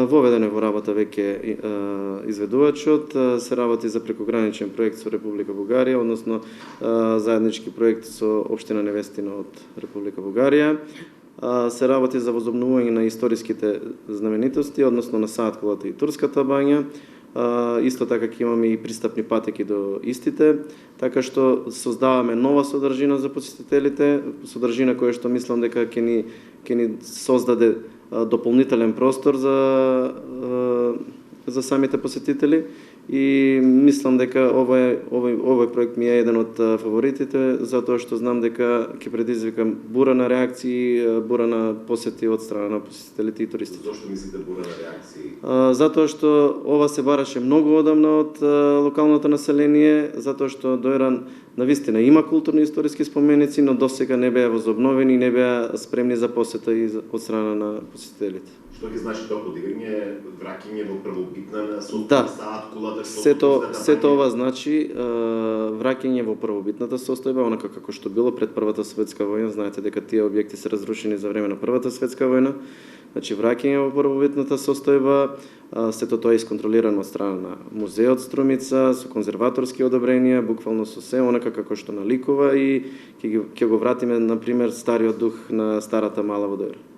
Воведен е во работа веќе изведувачот, се работи за прекограничен проект со Република Бугарија, односно заеднички проект со Општина Невестино од Република Бугарија. Се работи за возобновување на историските знаменитости, односно на Сааткулата и Турската бања. Исто така ќе имаме и пристапни патеки до истите, така што создаваме нова содржина за посетителите, содржина која што мислам дека ќе ни создаде дополнителен простор за самите посетители и мислам дека овој проект ми е еден од фаворитите, затоа што знам дека ќе предизвика бура на реакции, бура на посети од страна на посетителите и туристите. Зошто мислите бура на реакции? Затоа што ова се бараше многу одамна од локалното население, затоа што Дојран навистина има културни историски споменици, но досега не беа возобновени, не беа спремни за посета и од страна на посетителите. Што ќе значи тоа подиграње, враќање во првобитна состојба, Да. Сааткулата, Сето ова значи враќање во првобитната состојба, онака како што било пред Првата светска војна. Знаете дека тие објекти се разрушени за време на Првата светска војна. Значи враќање во првобитната состојба, сето тоа е исконтролирано од страна на музеот Струмица, со конзерваторски одобренија, буквално со се онака како што наликува и ќе го вратиме на пример стариот дух на старата Мала Водојра.